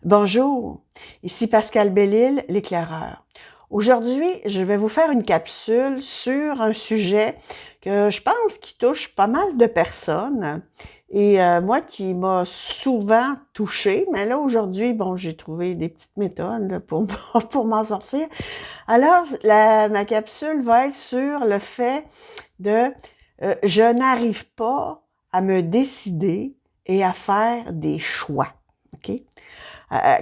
Bonjour, ici Pascal Bellil, l'éclaireur. Aujourd'hui, je vais vous faire une capsule sur un sujet que je pense qui touche pas mal de personnes et moi qui m'a souvent touchée, mais là aujourd'hui, bon, j'ai trouvé des petites méthodes là, pour m'en sortir. Alors, ma capsule va être sur le fait de je n'arrive pas à me décider et à faire des choix. OK?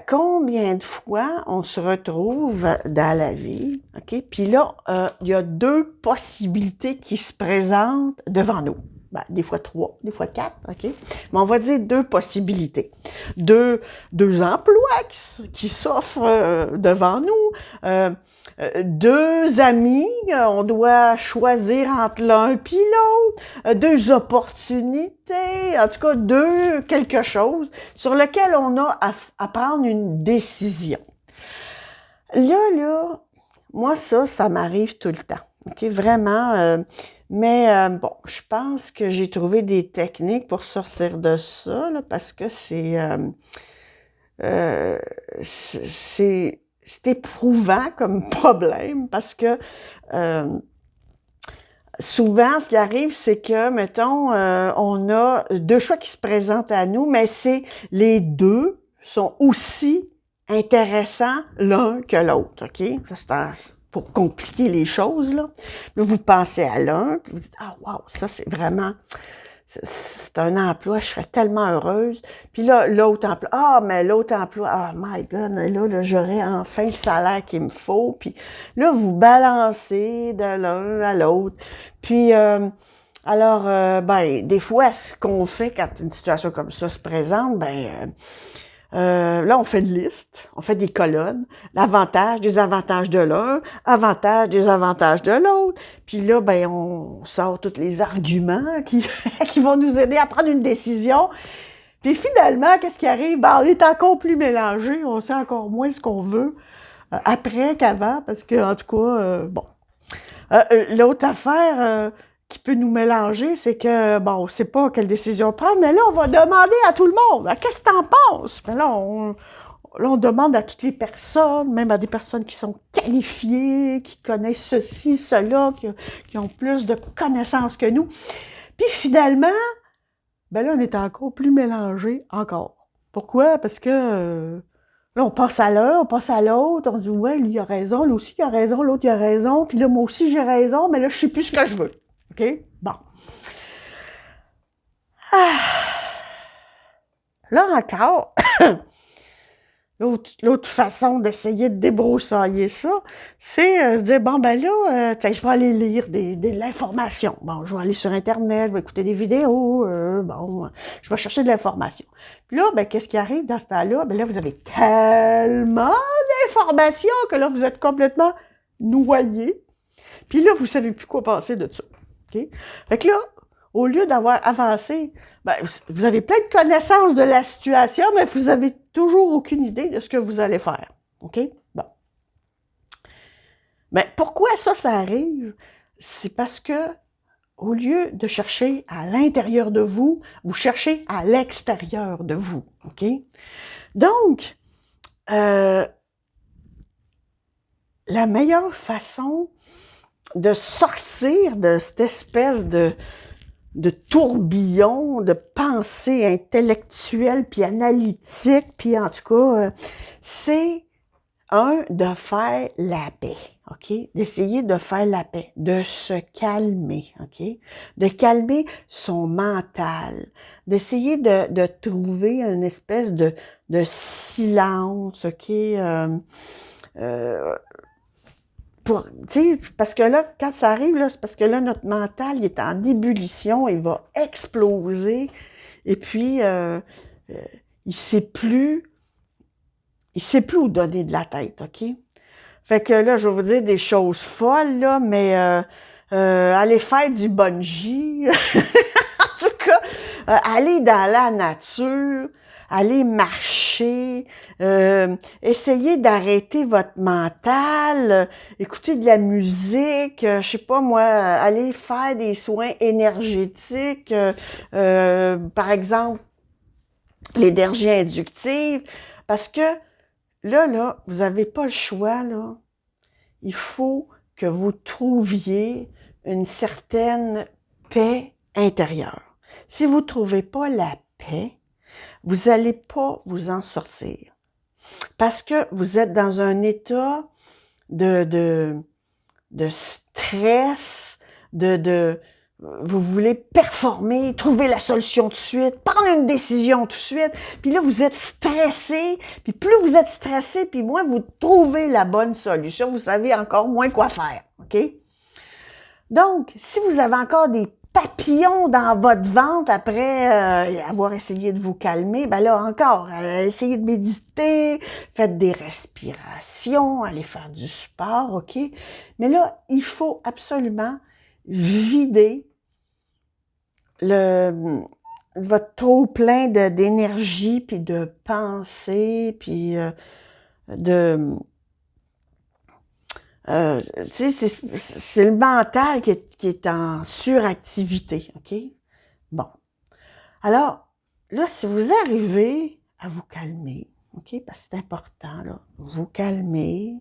Combien de fois on se retrouve dans la vie, OK? Puis là, il y a deux possibilités qui se présentent devant nous. Ben, des fois trois, des fois quatre, OK? Mais on va dire deux possibilités. Deux emplois qui s'offrent devant nous. Deux amis, on doit choisir entre l'un puis l'autre. Deux opportunités, en tout cas deux quelque chose sur lequel on a à prendre une décision. Là, moi ça m'arrive tout le temps. OK, vraiment. Mais bon, je pense que j'ai trouvé des techniques pour sortir de ça, là, parce que c'est éprouvant comme problème, parce que souvent, ce qui arrive, c'est que, mettons, on a deux choix qui se présentent à nous, mais les deux sont aussi intéressants l'un que l'autre, OK? Ça, c'est pour compliquer les choses, là. Là, vous pensez à l'un, puis vous dites, ah, wow, ça, c'est un emploi, je serais tellement heureuse. Puis là, l'autre emploi, mais l'autre emploi, oh my God, là j'aurais enfin le salaire qu'il me faut. Puis là, vous balancez de l'un à l'autre. Puis, des fois, ce qu'on fait quand une situation comme ça se présente, là, on fait une liste, on fait des colonnes, l'avantage, désavantage de l'un, avantage, désavantage de l'autre. Puis là, on sort tous les arguments qui, qui vont nous aider à prendre une décision. Puis finalement, qu'est-ce qui arrive? On est encore plus mélangé, on sait encore moins ce qu'on veut après qu'avant, parce que, en tout cas, bon. L'autre affaire qui peut nous mélanger, c'est que, bon, on ne sait pas quelle décision prendre, mais là, on va demander à tout le monde, qu'est-ce que t'en penses? Mais là, on demande à toutes les personnes, même à des personnes qui sont qualifiées, qui connaissent ceci, cela, qui ont plus de connaissances que nous. Puis finalement, là, on est encore plus mélangé encore. Pourquoi? Parce que là, on passe à l'un, on passe à l'autre, on dit, ouais, lui, il a raison, lui aussi, il a raison, l'autre, il a raison, puis là, moi aussi, j'ai raison, mais là, je sais plus ce que je veux. OK? Bon. Ah. Là encore, l'autre façon d'essayer de débroussailler ça, c'est se dire, je vais aller lire de l'information. Bon, je vais aller sur Internet, je vais écouter des vidéos, je vais chercher de l'information. Puis là, qu'est-ce qui arrive dans ce temps-là? Là, vous avez tellement d'informations que là, vous êtes complètement noyé. Puis là, vous savez plus quoi penser de ça. OK? Fait que là, au lieu d'avoir avancé, vous avez plein de connaissances de la situation, mais vous avez toujours aucune idée de ce que vous allez faire. OK? Bon. Mais pourquoi ça arrive? C'est parce que, au lieu de chercher à l'intérieur de vous, vous cherchez à l'extérieur de vous. OK? Donc, la meilleure façon de sortir de cette espèce de tourbillon de pensée intellectuelle puis analytique, puis en tout cas, c'est de faire la paix, OK? D'essayer de faire la paix, de se calmer, OK? De calmer son mental, d'essayer de trouver une espèce de silence, OK? Parce que là, quand ça arrive, là, c'est parce que là, notre mental, il est en ébullition, il va exploser, et puis il sait plus où donner de la tête, OK? Fait que là, je vais vous dire des choses folles, là, mais aller faire du bungee, en tout cas, aller dans la nature, aller marcher, essayer d'arrêter votre mental, écouter de la musique, je sais pas moi, aller faire des soins énergétiques, par exemple, l'énergie inductive, Parce que là, vous n'avez pas le choix, là. Il faut que vous trouviez une certaine paix intérieure. Si vous ne trouvez pas la paix, vous n'allez pas vous en sortir. Parce que vous êtes dans un état de stress, vous voulez performer, trouver la solution tout de suite, prendre une décision tout de suite, puis là, vous êtes stressé, puis plus vous êtes stressé, puis moins vous trouvez la bonne solution, vous savez encore moins quoi faire, OK? Donc, si vous avez encore des papillons dans votre ventre après avoir essayé de vous calmer, ben là encore, essayez de méditer, faites des respirations, allez faire du sport, OK? Mais là, il faut absolument vider votre trop plein d'énergie, puis de pensée, puis tu sais, c'est le mental qui est en suractivité, OK? Bon. Alors, là, si vous arrivez à vous calmer, OK? Parce que c'est important, là, vous calmer,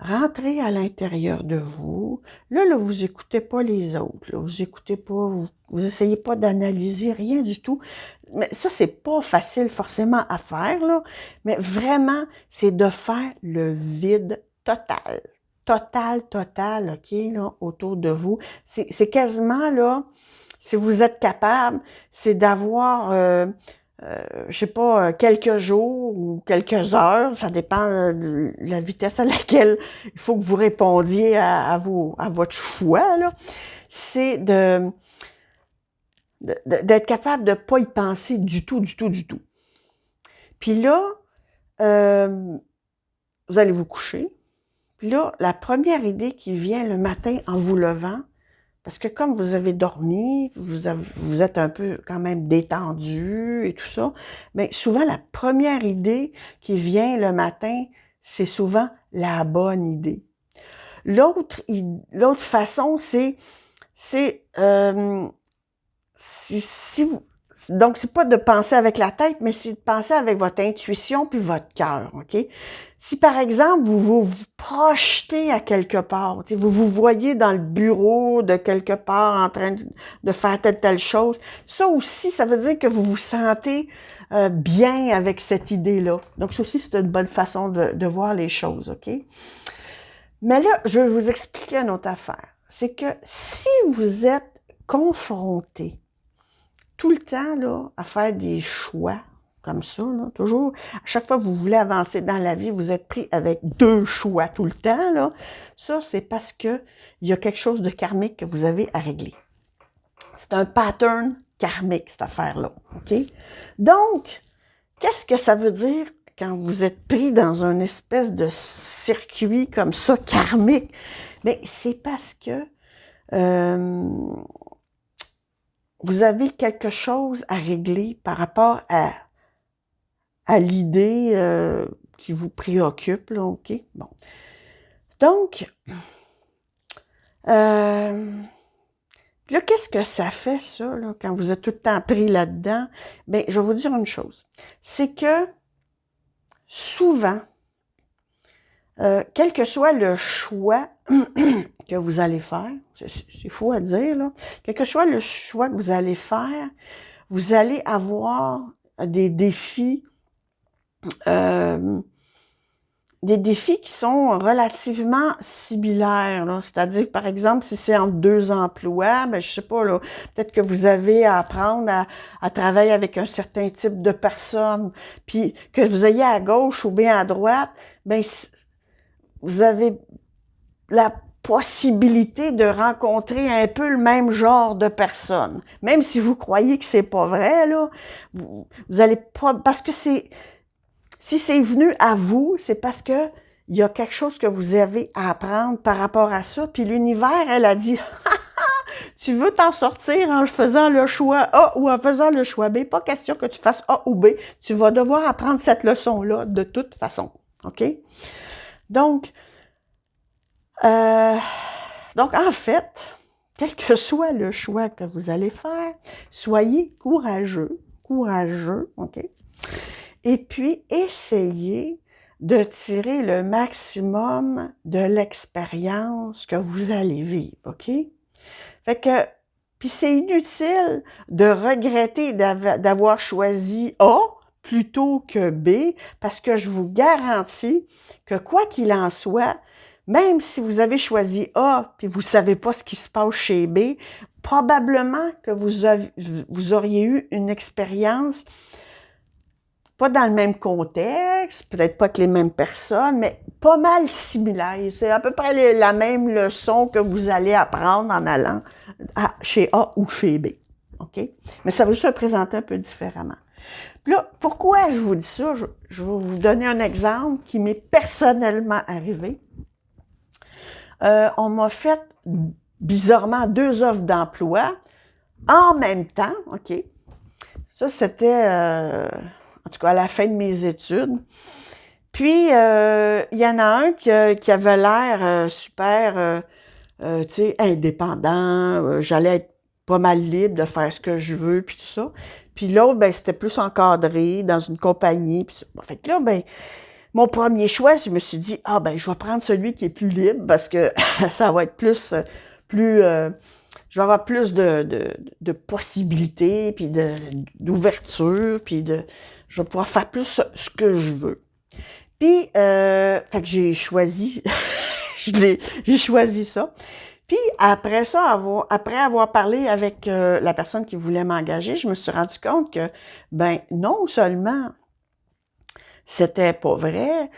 rentrez à l'intérieur de vous. Là, vous écoutez pas les autres, là, vous écoutez pas, vous essayez pas d'analyser rien du tout. Mais ça, c'est pas facile forcément à faire, là, mais vraiment, c'est de faire le vide total. Total, OK, là, autour de vous. C'est quasiment, là, si vous êtes capable, c'est d'avoir, je sais pas, quelques jours ou quelques heures, ça dépend de la vitesse à laquelle il faut que vous répondiez à votre choix, là. C'est d'être capable de pas y penser du tout. Puis là, vous allez vous coucher. Puis là, la première idée qui vient le matin en vous levant, parce que comme vous avez dormi, vous êtes un peu quand même détendu et tout ça, mais souvent la première idée qui vient le matin, c'est souvent la bonne idée. L'autre façon, donc c'est pas de penser avec la tête, mais c'est de penser avec votre intuition puis votre cœur, OK? Si par exemple, vous projetez à quelque part, vous vous voyez dans le bureau de quelque part en train de faire telle chose, ça aussi, ça veut dire que vous vous sentez bien avec cette idée-là. Donc ça aussi, c'est une bonne façon de voir les choses, OK? Mais là, je vais vous expliquer une autre affaire. C'est que si vous êtes confronté tout le temps là, à faire des choix comme ça, là, toujours, à chaque fois que vous voulez avancer dans la vie, vous êtes pris avec deux choix tout le temps, là. Ça, c'est parce que il y a quelque chose de karmique que vous avez à régler. C'est un pattern karmique, cette affaire-là, OK? Donc, qu'est-ce que ça veut dire quand vous êtes pris dans une espèce de circuit comme ça, karmique? Bien, c'est parce que vous avez quelque chose à régler par rapport à l'idée qui vous préoccupe, là, OK? Bon. Donc, là, qu'est-ce que ça fait, ça, là, quand vous êtes tout le temps pris là-dedans? Bien, je vais vous dire une chose. C'est que, souvent, quel que soit le choix que vous allez faire, c'est fou à dire, là, quel que soit le choix que vous allez faire, vous allez avoir des défis qui sont relativement similaires, là. C'est-à-dire, par exemple, si c'est entre deux emplois, ben, je sais pas, là, peut-être que vous avez à apprendre à travailler avec un certain type de personne, puis que vous ayez à gauche ou bien à droite, ben, vous avez la possibilité de rencontrer un peu le même genre de personne. Même si vous croyez que c'est pas vrai, là, vous allez pas, parce que si c'est venu à vous, c'est parce que il y a quelque chose que vous avez à apprendre par rapport à ça, puis l'univers, elle a dit, tu veux t'en sortir en faisant le choix A ou en faisant le choix B, pas question que tu fasses A ou B, tu vas devoir apprendre cette leçon-là de toute façon, OK? Donc, en fait, quel que soit le choix que vous allez faire, soyez courageux, OK? et puis essayez de tirer le maximum de l'expérience que vous allez vivre, OK? Fait que, puis c'est inutile de regretter d'avoir choisi A plutôt que B, parce que je vous garantis que quoi qu'il en soit, même si vous avez choisi A puis vous savez pas ce qui se passe chez B, probablement que vous auriez eu une expérience pas dans le même contexte, peut-être pas avec les mêmes personnes, mais pas mal similaire. C'est à peu près la même leçon que vous allez apprendre en allant chez A ou chez B. OK? Mais ça va juste se présenter un peu différemment. Puis là, pourquoi je vous dis ça? Je vais vous donner un exemple qui m'est personnellement arrivé. On m'a fait bizarrement 2 offres d'emploi en même temps. OK? Ça, c'était, en tout cas, à la fin de mes études. Puis, il y en a un qui avait l'air super, tu sais, indépendant. J'allais être pas mal libre de faire ce que je veux, puis tout ça. Puis l'autre, ben, c'était plus encadré dans une compagnie. Puis fait que là, ben, mon premier choix, je me suis dit, ah ben, je vais prendre celui qui est plus libre parce que ça va être plus, je vais avoir plus de possibilités, puis d'ouverture, puis je vais pouvoir faire plus ce que je veux. Puis, fait que j'ai choisi, j'ai choisi ça. Puis après ça, après avoir parlé avec la personne qui voulait m'engager, je me suis rendu compte que, ben, non seulement c'était pas vrai.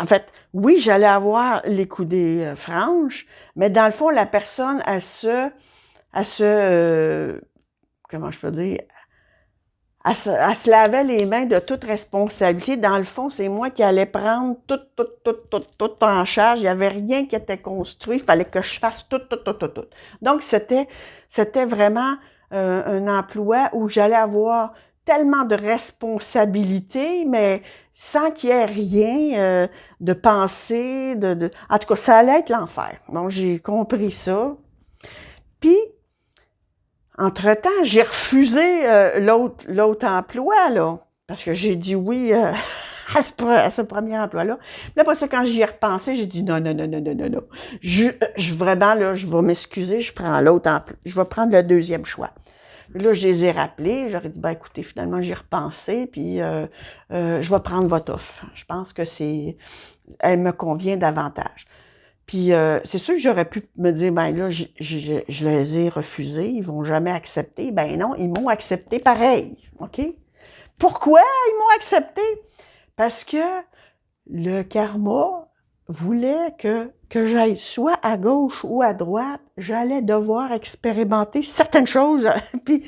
En fait, oui, j'allais avoir les coudées franches, mais dans le fond, la personne, comment je peux dire, elle se lavait les mains de toute responsabilité. Dans le fond, c'est moi qui allais prendre tout en charge. Il n'y avait rien qui était construit. Il fallait que je fasse tout. Donc, c'était vraiment un emploi où j'allais avoir tellement de responsabilités, mais sans qu'il y ait rien de pensée. En tout cas, ça allait être l'enfer. Donc, j'ai compris ça. Puis, entre-temps, j'ai refusé l'autre emploi, là, parce que j'ai dit oui à ce premier emploi-là. Puis après ça, quand j'y ai repensé, j'ai dit non. Vraiment, là, je vais m'excuser, je prends l'autre emploi. Je vais prendre le deuxième choix. Puis là, je les ai rappelés, j'aurais dit, ben écoutez, finalement, j'y ai repensé, puis je vais prendre votre offre. Je pense que elle me convient davantage. Puis c'est sûr que j'aurais pu me dire, ben là, je les ai refusés, ils vont jamais accepter. Ben non, ils m'ont accepté pareil, OK? Pourquoi ils m'ont accepté? Parce que le karma voulait que j'aille soit à gauche ou à droite, j'allais devoir expérimenter certaines choses. Puis,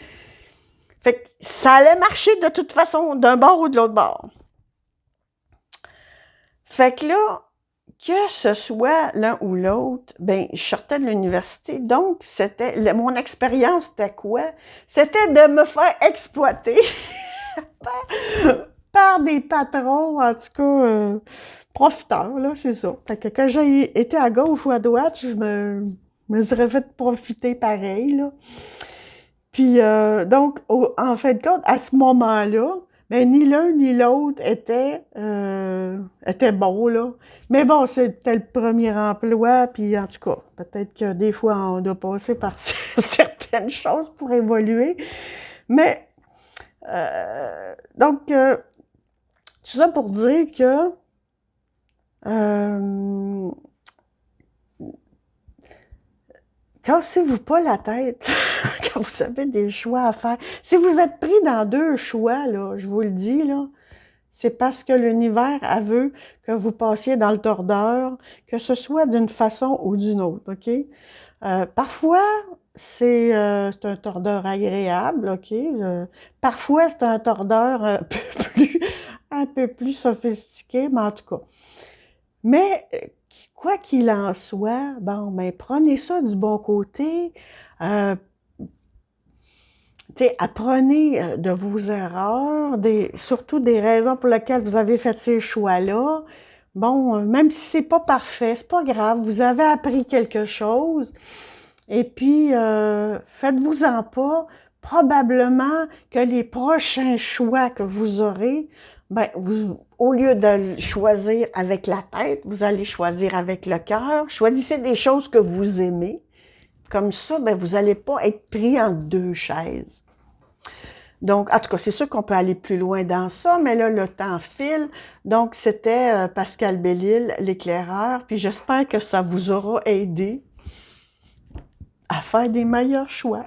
fait que ça allait marcher de toute façon, d'un bord ou de l'autre bord. Fait que là, que ce soit l'un ou l'autre, ben, je sortais de l'université, donc mon expérience, c'était quoi? C'était de me faire exploiter par des patrons, en tout cas, profiteurs, là, c'est ça. Fait que quand j'ai été à gauche ou à droite, je me serais fait profiter pareil, là. Puis, donc, en fin de compte, à ce moment-là, ben, ni l'un ni l'autre était bon, là. Mais bon, c'était le premier emploi, puis en tout cas, peut-être que des fois, on doit passer par certaines choses pour évoluer. Mais, donc, tout ça pour dire que cassez-vous pas la tête quand vous avez des choix à faire. Si vous êtes pris dans 2 choix, là, je vous le dis, là, c'est parce que l'univers a veut que vous passiez dans le tordeur, que ce soit d'une façon ou d'une autre, OK? Parfois, c'est un tordeur agréable, OK? Parfois, c'est un tordeur un peu plus sophistiqué, mais en tout cas. Mais quoi qu'il en soit, bon, ben prenez ça du bon côté. Apprenez de vos erreurs, surtout des raisons pour lesquelles vous avez fait ces choix-là. Bon, même si c'est pas parfait, c'est pas grave, vous avez appris quelque chose. Et puis, faites-vous-en pas. Probablement que les prochains choix que vous aurez Ben, au lieu de choisir avec la tête, vous allez choisir avec le cœur. Choisissez des choses que vous aimez. Comme ça, ben, vous n'allez pas être pris en deux chaises. Donc, en tout cas, c'est sûr qu'on peut aller plus loin dans ça, mais là, le temps file. Donc, c'était Pascal Belle-Île, l'éclaireur, puis j'espère que ça vous aura aidé à faire des meilleurs choix.